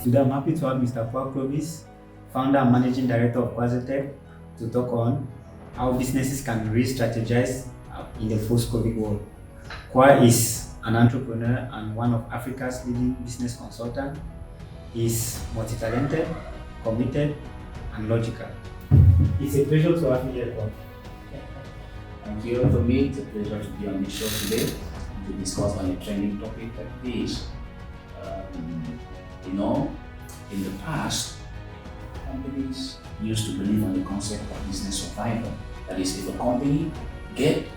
Today I'm happy to have Mr. Paul Clovis, founder and managing director of Quasitech, to talk on how businesses can re-strategize in the post-COVID world. Kwa is an entrepreneur and one of Africa's leading business consultants. He's multi-talented, committed, and logical. It's a pleasure to have you here, Kwa. Thank you. For me, it's a pleasure to be on the show today to discuss on a trending topic like this. In the past, companies used to believe on the concept of business survival. That is, if a company get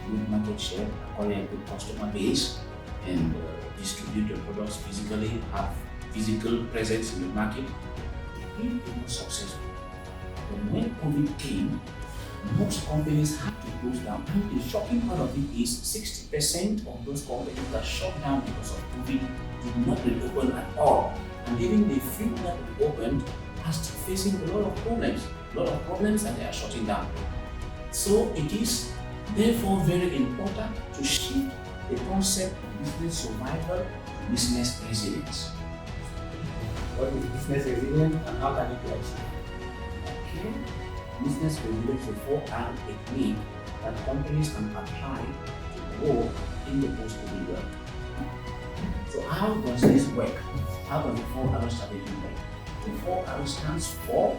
good market share, acquire a good customer base, and distribute their products physically, have physical presence in the market, it will be more successful. But when COVID came, most companies had to close down. And the shocking part of it is 60% of those companies that shut down because of COVID did not reopen at all. And even the few that reopened are still facing a lot of problems and they are shutting down. So it is therefore very important to shift the concept of business survival to business resilience. What is business resilience and how can it be achieved? Okay. Business resilience is a four-arm technique that companies can apply to grow in the post-COVID world. So how does this work? How does the 4R strategy work? The 4R stands for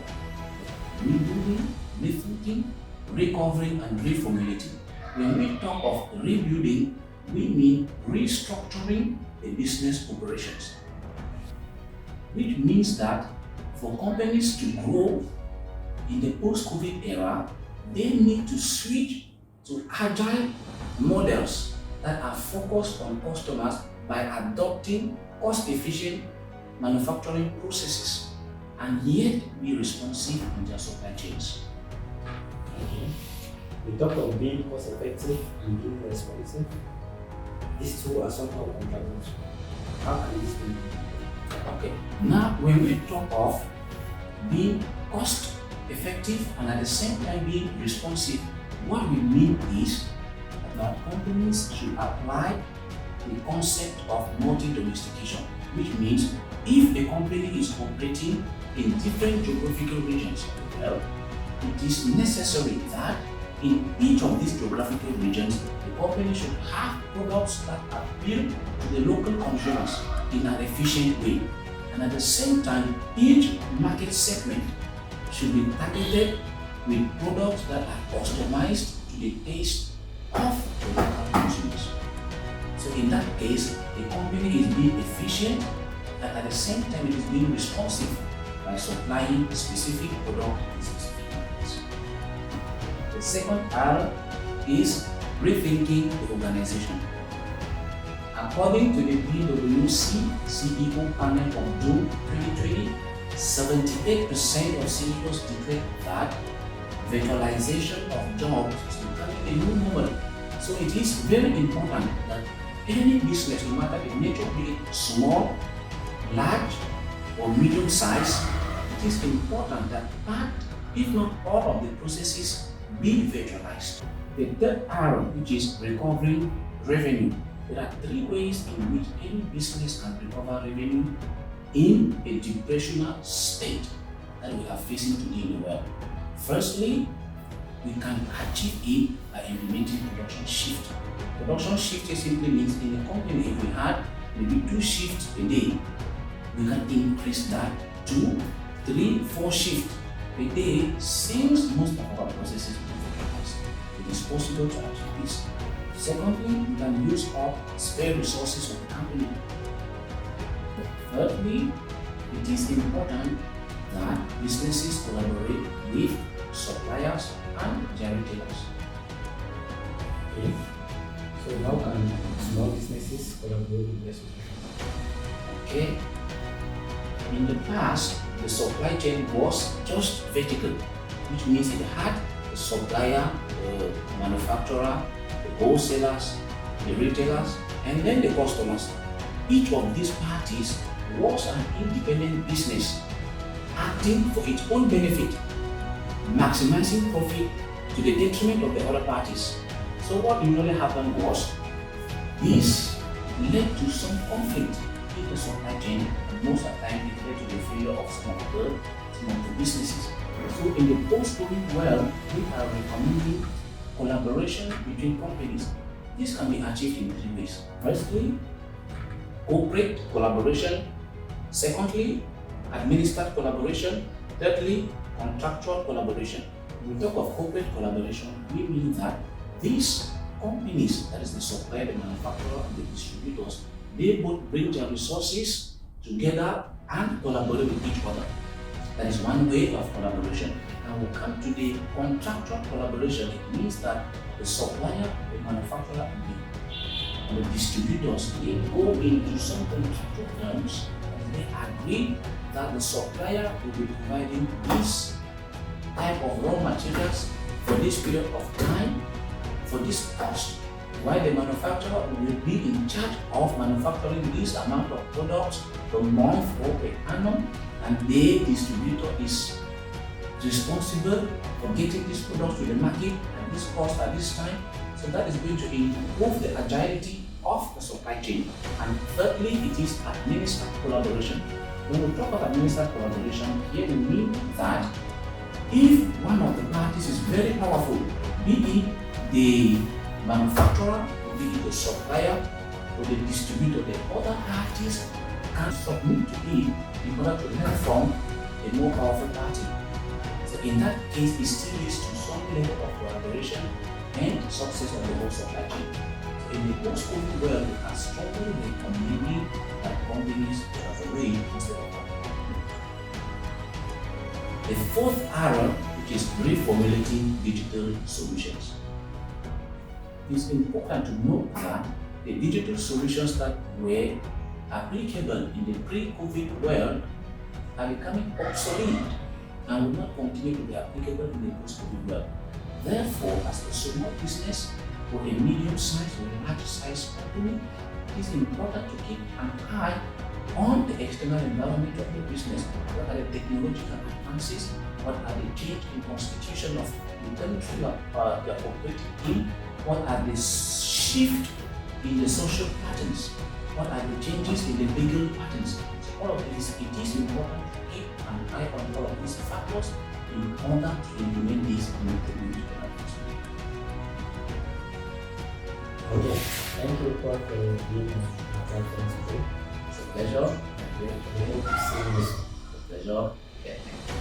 rebuilding, rethinking, recovering, and reformulating. When we talk of rebuilding, we mean restructuring the business operations, which means that for companies to grow in the post-COVID era, they need to switch to agile models that are focused on customers by adopting cost-efficient manufacturing processes and yet be responsive in their supply chains. Okay. We talk of being cost-effective and being responsive. These two are somehow contradictory. How can this be? Okay. Now, when we talk of being cost-effective and at the same time being responsive, what we mean is that companies should apply the concept of multi-domestication, which means if a company is operating in different geographical regions, well, it is necessary that in each of these geographical regions, the company should have products that appeal to the local consumers in an efficient way. And at the same time, each market segment should be targeted with products that are customized to the taste of the local consumers. So in that case, the company is being efficient and at the same time it is being responsive by supplying a specific product in specific markets. The second R is rethinking the organization. According to the PwC CEO panel of June 2020, 78% of CEOs declared that virtualization of jobs is becoming a new normal. So it is very important that any business, no matter the nature, be it small, large, or medium size, it is important that part, if not all of the processes, be virtualized. The third R, which is recovering revenue. There are three ways in which any business can recover revenue in a depressional state that we are facing today in the world. Firstly, we can achieve it by implementing production shift. Production shift simply means in a company, if we had maybe 2 shifts a day, we can increase that to 3, 4 shifts a day since most of our processes are virtualized. It is possible to achieve this. Secondly, we can use up spare resources of the company. Thirdly, it is important that businesses collaborate with suppliers and their retailers. Okay. So how can small businesses collaborate with their suppliers? Okay. In the past, the supply chain was just vertical, which means it had the supplier, the manufacturer, the wholesalers, the retailers, and then the customers. Each of these parties was an independent business acting for its own benefit, maximizing profit to the detriment of the other parties. So what usually happened was this led to some conflict in the supply chain, and most of the time it led to the failure of some of the businesses. So in the post-COVID world, we are recommending collaboration between companies. This can be achieved in three ways. Firstly, corporate collaboration. Secondly, administered collaboration. Thirdly, contractual collaboration. When we talk of corporate collaboration, we mean that these companies, that is the supplier, the manufacturer, and the distributors, they both bring their resources together and collaborate with each other. That is one way of collaboration. Now we'll come to the contractual collaboration. It means that the supplier, the manufacturer, and the distributors, they go into some contractual terms and they agree that the supplier will be providing this type of raw materials for this period of time, for this cost, while the manufacturer will be in charge of manufacturing this amount of products per month or per annum, and the distributor is responsible for getting these products to the market at this cost at this time. So that is going to improve the agility of the supply chain. And thirdly, it is administered collaboration. When we talk about administered collaboration, here we mean that if one of the parties is very powerful, be it the manufacturer, or be it the supplier, or the distributor, the other parties can submit to it in order to learn from a more powerful party. So in that case, it still leads to some level of collaboration and success of the whole supply chain. So in the post-COVID world, we are strongly recommending that companies collaborate instead of competing. The fourth area, which is reformulating digital solutions. It's important to note that the digital solutions that were applicable in the pre-COVID world are becoming obsolete and will not continue to be applicable in the post-COVID world. Therefore, as a small business or a medium-sized or a large-sized company, it is important to keep an eye on the external environment of your business. What are the technological advances? What are the change in constitution of the country you are operating in? What are the shift in the social patterns? What are the changes in the legal patterns? So all of this, it is important to keep an eye on all of these factors in order to implement these new technological advances. Okay, thank you for being our friends today. It's a pleasure. We hope to see you. It's a pleasure. Yeah.